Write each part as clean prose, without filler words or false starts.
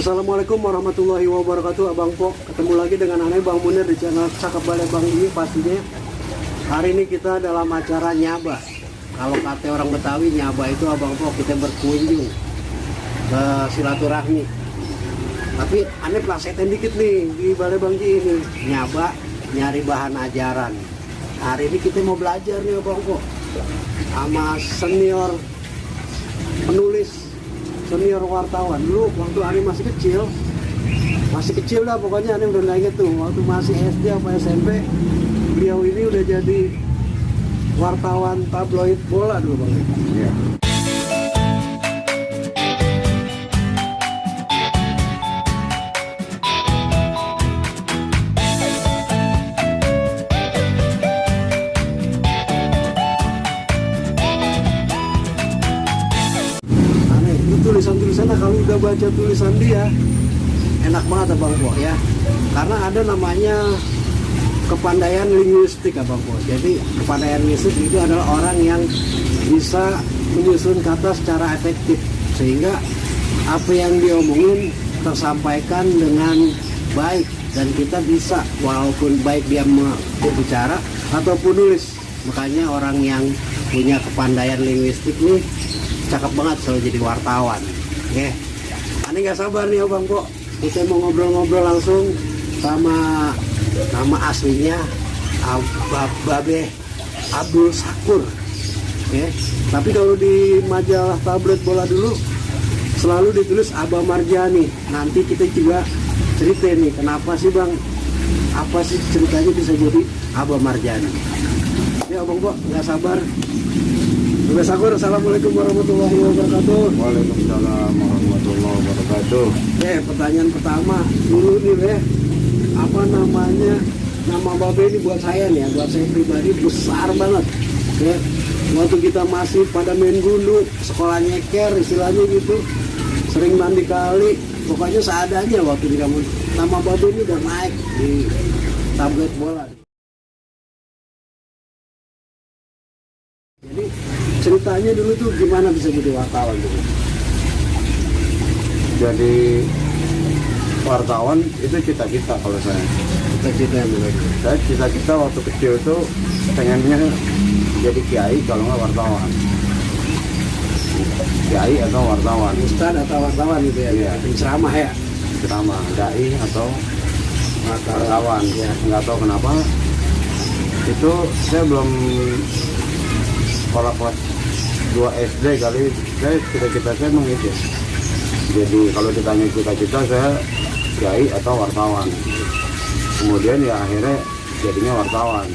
Assalamualaikum warahmatullahi wabarakatuh, Abang Po. Ketemu lagi dengan aneh Bang Munir di channel Cakep Balai Bang ini pastinya. Hari ini kita dalam acara nyaba. Kalau kata orang Betawi, nyaba itu Abang Po, kita berkunjung ke silaturahmi. Tapi aneh plesetin dikit nih di Balai Bang ini. Nyaba, nyari bahan ajaran. Hari ini kita mau belajar nih Abang Po sama senior penulis, senior wartawan. Dulu waktu Ani masih kecil dah pokoknya. Ani udah inget tuh waktu masih SD apa SMP, beliau ini udah jadi wartawan tabloid bola dulu Bang. Iya. Tulisan-tulisannya kalau udah baca tulisan dia enak banget Abang Po ya, karena ada namanya kepandaian linguistik Abang Po. Jadi kepandaian linguistik itu adalah orang yang bisa menyusun kata secara efektif sehingga apa yang diomongin tersampaikan dengan baik dan kita bisa, walaupun baik dia berbicara ataupun nulis. Makanya orang yang punya kepandaian linguistik nih cakep banget selalu jadi wartawan. Oke, Ani nggak sabar nih Bang Po. Kita mau ngobrol-ngobrol langsung sama nama aslinya Babe Abdul Sakur. Oke, tapi kalau di majalah tablet bola dulu selalu ditulis Aba Marjani. Nanti kita juga cerita nih kenapa sih Bang, apa sih ceritanya bisa jadi Aba Marjani. Ya Bang Po, nggak sabar. Babe Sakur, assalamualaikum warahmatullahi wabarakatuh. Waalaikumsalam warahmatullahi wabarakatuh. Pertanyaan pertama dulu nih apa namanya, nama Babe ini buat saya nih, buat saya pribadi besar banget. Ya, waktu kita masih pada main gundu, sekolah nyeker istilahnya gitu, sering mandi kali, pokoknya seadanya waktu di kampung. Nama Babe ini udah naik di tablet bola. Jadi ceritanya dulu tuh gimana bisa jadi wartawan dulu? Jadi wartawan itu cita-cita kalau saya. Cita-cita dulu. Saya cita-cita waktu kecil tuh pengennya jadi kiai kalau nggak wartawan. Kiai atau wartawan. Ustad atau wartawan gitu ya? Iya. Penceramah ya? Ceramah, dai atau wartawan. Ya. Nggak tahu kenapa. Itu saya belum sekolah kelas 2 SD kali, saya cita-cita saya emang itu. Jadi kalau ditanya cita-cita saya kiai atau wartawan. Kemudian ya akhirnya jadinya wartawan.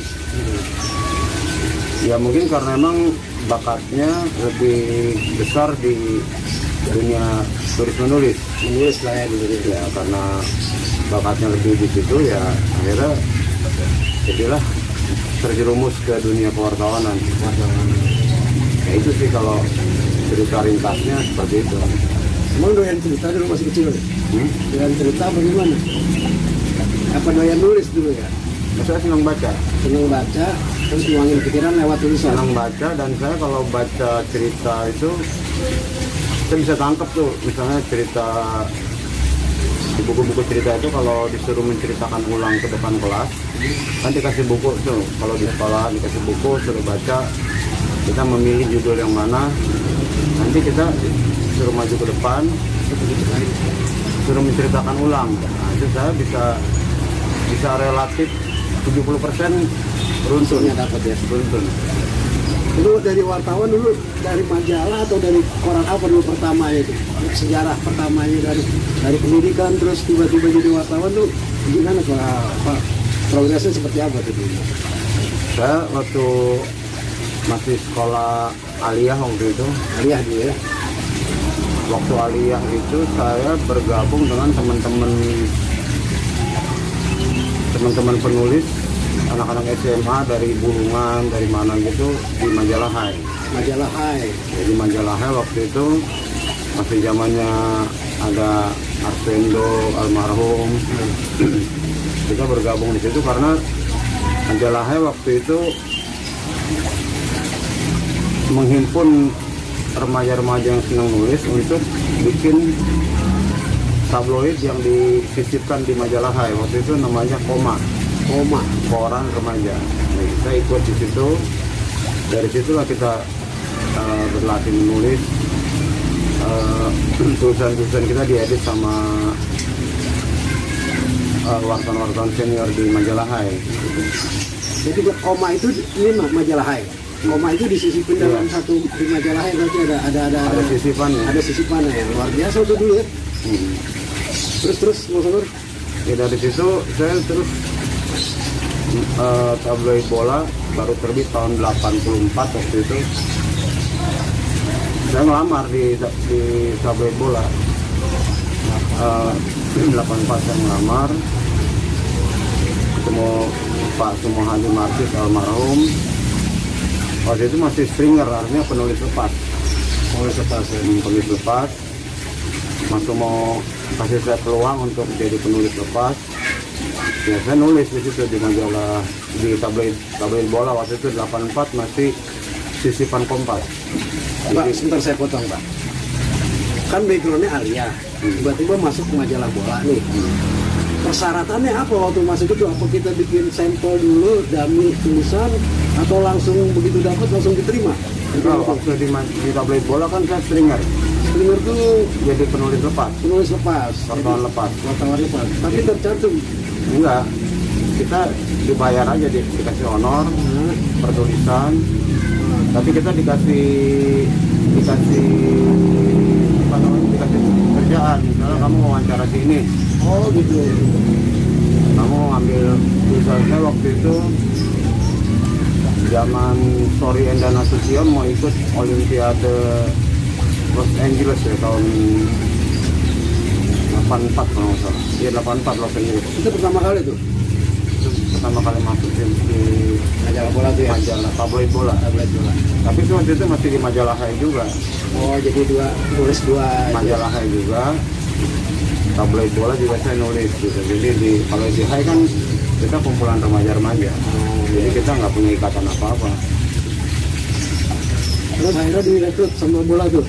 Ya mungkin karena emang bakatnya lebih besar di dunia tulis menulis. Menulis lah ya dulu. Ya karena bakatnya lebih di situ ya akhirnya jadilah terjerumus ke dunia kewartawanan. Ya itu sih kalau cerita ringkasnya seperti itu. Emang doyan cerita dulu masih kecil ya? Doyan cerita bagaimana? Apa doyan nulis dulu ya? Saya senang baca. Senang baca, terus nuangin pikiran lewat tulisan. Senang baca, dan saya kalau baca cerita itu saya bisa tangkap tuh. Misalnya cerita di buku-buku cerita itu kalau disuruh menceritakan ulang ke depan kelas, kan dikasih buku tuh. Kalau di sekolah dikasih buku suruh baca, kita memilih judul yang mana, nanti kita suruh maju ke depan, suruh menceritakan ulang. Nah, itu saya bisa relatif 70% Runtuhnya dapat ya. beruntun. Dulu dari wartawan dulu, dari majalah atau dari koran apa dulu pertama itu? Sejarah pertamanya dari pendidikan terus tiba-tiba jadi wartawan tuh gimana Pak? Progresnya seperti apa tuh? Saya waktu masih sekolah aliyah waktu itu. Aliyah dulu ya. Waktu aliyah itu saya bergabung dengan teman-teman penulis, anak-anak SMA dari Bulungan, dari mana gitu, di Majalah Hai. Majalah Hai. Jadi Majalah Hai waktu itu masih zamannya ada Arswendo almarhum. Kita bergabung di situ karena Majalah Hai waktu itu menghimpun remaja-remaja yang senang nulis untuk bikin tabloid yang disisipkan di majalah Hai. Waktu itu namanya Koma, koran remaja. Nah, kita ikut di situ. Dari situlah kita berlatih menulis. Tulisan-tulisan kita diedit sama wartawan-wartawan senior di majalah Hai. Jadi Koma itu ini majalah Hai. Koma itu disisipin dalam satu di majalah Hai, berarti ada sisipannya. Ada sisipannya ya, luar biasa itu dulu ya. Terus Mas Sakur? Ya dari situ saya terus tabloid bola baru terbit tahun 84 waktu itu. Saya ngelamar di tabloid bola. 84 saya ngelamar, ketemu Pak Sumohadi Martis almarhum. Waktu itu masih stringer, artinya penulis lepas. Penulis lepas. Masuk mau kasih saya peluang untuk jadi penulis lepas. Ya saya nulis di situ di majalah, di tabloid bola. Waktu itu 84 masih sisipan Kompas. Pak, sebentar saya potong Pak. Kan backgroundnya Alia, tiba-tiba masuk ke majalah bola nih. Persyaratannya apa waktu masuk itu? Apa kita bikin sampel dulu, dummy tulisan, atau langsung begitu dapat langsung diterima? Kalau waktu di tabloid bola kan saya stringer. Stringer tuh Jadi penulis lepas. Wartawan lepas. Wartawan lepas. Tapi tercantum. Enggak. Kita dibayar aja, dikasih honor, pertulisan. Tapi kita dikasih apa namanya? Dikasih kerjaan. Misalnya kamu wawancara sini. Oh gitu. Kamu ambil tulisannya waktu itu zaman Sorry Enda Nasution mau ikut Olimpiade Los Angeles ya tahun 84 kalau nggak salah. Iya 84 Los Angeles. Itu pertama kali tuh. Itu pertama kali masuk di Majalah bola tuh ya. majalah tabloid bola. Tabloid bola. Tapi waktu itu masih di majalah Hai juga. Oh jadi nulis dua. Majalah Hai juga. Tabloid bola juga saya nulis gitu. Jadi kalau di Hai kan kita kumpulan remaja-remaja. Jadi kita nggak punya ikatan apa-apa. Terus akhirnya direkrut sama bola tuh.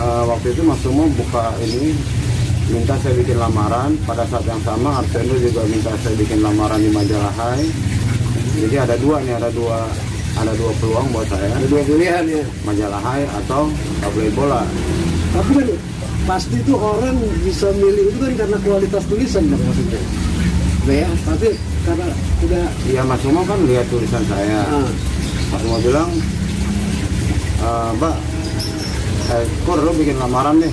Waktu itu Mas Sumo buka ini, minta saya bikin lamaran. Pada saat yang sama Arsendo juga minta saya bikin lamaran di majalah Hai. Jadi ada dua peluang buat saya. Ada dua pilihan ya. Majalah Hai atau tabloid bola. Tapi kan pasti tuh orang bisa milih itu kan karena kualitas tulisan kan maksudnya. Ya, tapi karena udah Iya Mas Sumo kan lihat tulisan saya. Mas Sumo bilang, Mbak, Kur lu bikin lamaran deh,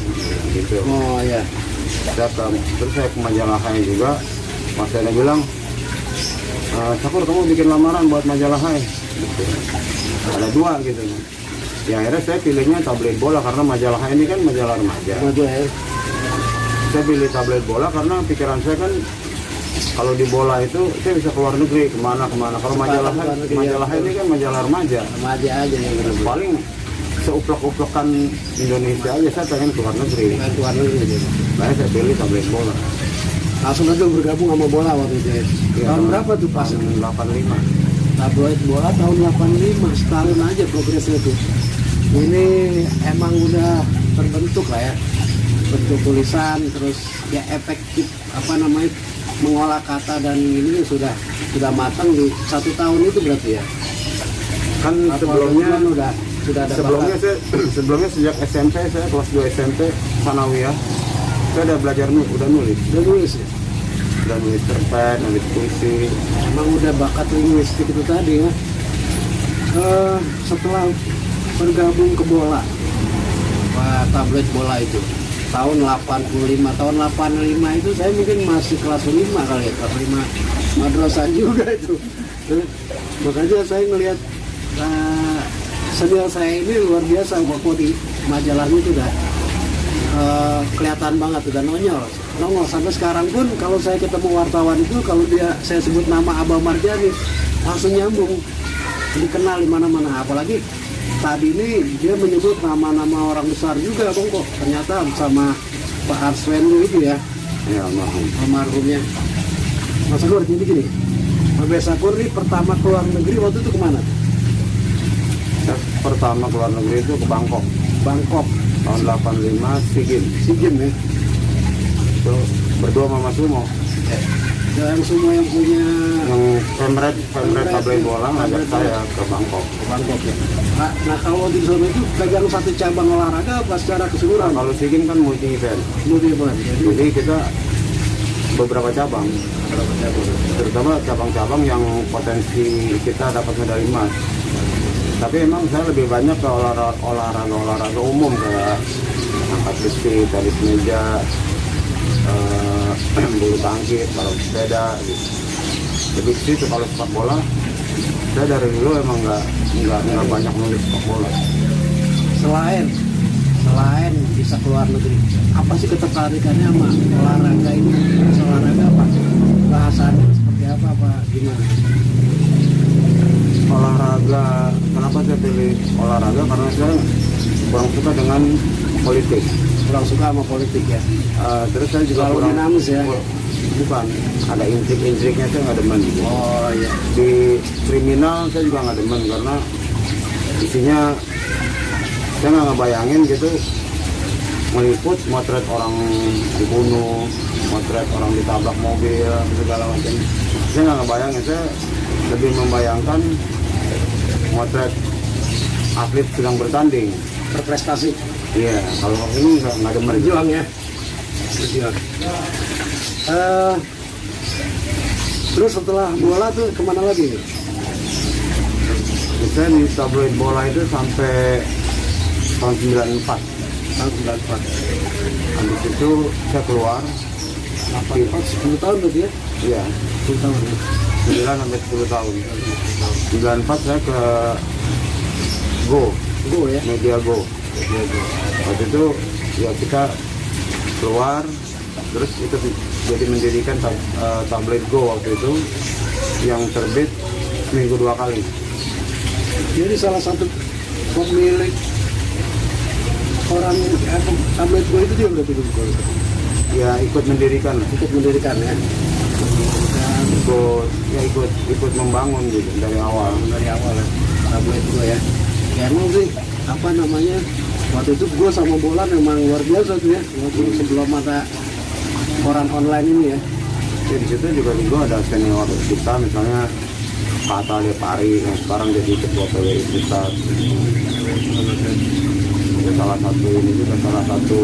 gitu. oh ya. Terus saya ke majalah Hai juga. Mas Ena bilang, Cakur kamu bikin lamaran buat majalah Hai. Gitu. Ada dua gitu. Ya akhirnya saya pilihnya tabloid bola karena majalah Hai ini kan majalah remaja. Saya pilih tabloid bola karena pikiran saya kan kalau di bola itu saya bisa keluar negeri kemana. Kalau majalah Hai ini kan majalah remaja. Remaja aja ya benar. Paling seuplek-uplekan Indonesia aja saya pengen keluar negeri. Keluar negeri gitu. Nah, saya pilih tabloid bola. Langsung aja bergabung sama bola waktu itu ya. Tahun berapa tuh pas? Tahun 85. Tabloid bola tahun 85, setahun aja progresnya tuh. Ini emang udah terbentuk lah ya. Bentuk tulisan, terus ya efektif apa namanya mengolah kata dan ini sudah matang di 1 tahun itu berarti ya. Kan Sebelumnya sudah ada sebelumnya sejak SMP, saya kelas 2 SMP Sanawiyah, saya udah belajar udah nulis ya. Udah nulis cerpen, nulis puisi. Emang udah bakat linguistik itu tadi ya. Setelah bergabung ke bola, tabloid bola itu tahun 85 itu saya mungkin masih kelas 5 kali ya, kelas 5 madrasah juga itu. Makanya saya ngelihat senior saya ini luar biasa, waktu di majalahnya itu udah kelihatan banget, udah nongol sampai sekarang pun kalau saya ketemu wartawan itu, kalau saya sebut nama Abah Marjani langsung nyambung, dikenal di mana-mana. Apalagi tadi ini dia menyebut nama-nama orang besar juga kok ternyata sama Pak Arswendo itu ya. Ya almarhumnya. Mas Sakur, jadi gini, Mas Sakur ini pertama keluar negeri waktu itu kemana? Saya pertama keluar negeri itu ke Bangkok Tahun tahun 85 SEA Games. SEA Games ya. itu berdua sama Mas Sumo. Yang semua yang punya Yang Pemret tabloid bola ngajak saya ke Bangkok. Bangkok ya. Nah kalau di sana itu pegang satu cabang olahraga apa secara keseluruhan? Kalau SEA Games kan multi event, Multi event. jadi kita beberapa cabang, terutama cabang-cabang yang potensi kita dapat medali emas. Tapi emang saya lebih banyak ke olahraga umum kayak angkat besi, tenis meja, bulu tangkis, balap sepeda gitu. Lebih ke situ. Kalau sepak bola, saya dari dulu emang nggak banyak nulis sepak bola. Selain bisa keluar negeri, apa sih ketertarikannya sama olahraga ini? Olahraga apa? Bahasanya seperti apa gimana? Olahraga, kenapa saya pilih olahraga? Karena saya kurang suka dengan politik. Kurang suka sama politik ya? Terus saya juga Terlalu kurang dinamis ya? Bukan, ada intrik-intriknya saya nggak demen. Oh iya. Di kriminal saya juga nggak demen karena isinya saya nggak ngebayangin gitu, meliput motret orang dibunuh, motret orang ditabrak mobil segala macam. Saya nggak ngebayangin, saya lebih membayangkan motret atlet sedang bertanding. Berprestasi. Iya, kalau ini nggak demen. Berjuang ya. Berjuang. Terus setelah bola tuh kemana lagi? Saya di tabloid bola itu sampai tahun 94. Tahun 94. Habis itu saya keluar 10 tahun berarti ya? Iya, 10 tahun ya? 9 sampai 10 tahun. 94 saya ke Go, Ya? Media Go. Waktu itu ya kita keluar, terus itu jadi mendirikan tabloid Go waktu itu yang terbit seminggu 2 kali. Jadi salah satu pemilik orang tabloid Go itu dia berarti dulu. Ya ikut mendirikan, Ikut mendirikan ya? ikut membangun gitu dari awal. Dari awal ya, tabloid Go ya. Ya emang sih, apa namanya, waktu itu gue sama bola memang luar biasa tuh ya. Waktu sebelum ada koran online ini ya. Ya, di situ juga ada senior kita, misalnya Pak Atali Pari yang sekarang jadi ketua PWI kita. Itu salah satu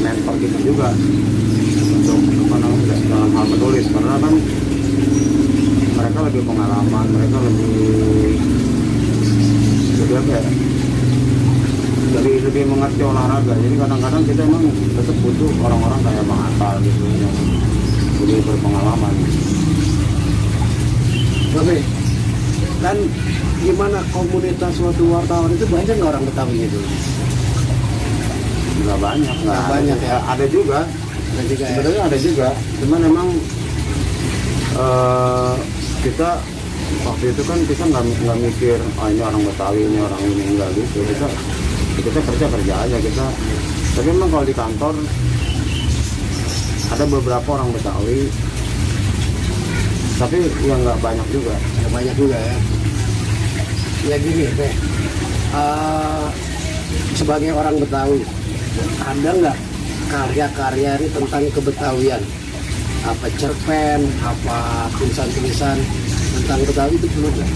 mentor kita juga untuk dalam hal menulis, karena kan mereka lebih pengalaman, mereka lebih mengerti olahraga. Jadi kadang-kadang kita emang tetap butuh orang-orang kayak Bang Atal gitu yang lebih berpengalaman. Oke. Dan gimana komunitas suatu wartawan itu banyak nggak orang Betawi itu? Nggak banyak, Nggak banyak ya? Ada juga, Dan juga ya? sebenarnya ada juga. Cuman emang kita waktu itu kan kita nggak mikir, ini orang Betawi, ini orang ini, enggak gitu. Kita kerja aja kita. Tapi emang kalau di kantor ada beberapa orang Betawi, tapi yang nggak banyak juga. Ya, banyak juga ya. Ya gini teh, sebagai orang Betawi, ada nggak karya-karya ini tentang kebetawian? Apa cerpen, apa tulisan-tulisan tentang Betawi itu perlu nggak?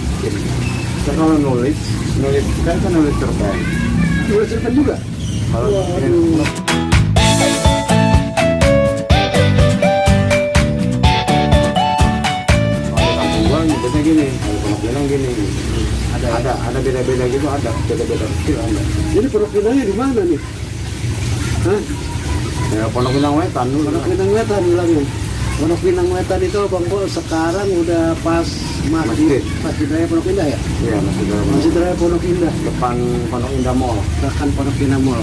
Saya kalau nulis, saya kan nulis cerpen. Nulis cerpen juga? Kalau Waduh. kampung gua nyebutnya gini, kalau Pondok Pinang gini. Ada beda-beda gitu, ada beda-beda kecil ada. Jadi Pondok Pinangnya di mana nih? Hah? Ya Pondok Pinang Wetan dulu. Pondok Pinang Wetan bilangnya. Pondok Pinang Wetan itu Bang Pol sekarang udah pas Masjid. Masjid Raya Pondok Indah ya? Iya, masih dalam Masjid Raya Pondok Indah. depan Pondok Indah Mall. Bahkan Pondok Indah Mall.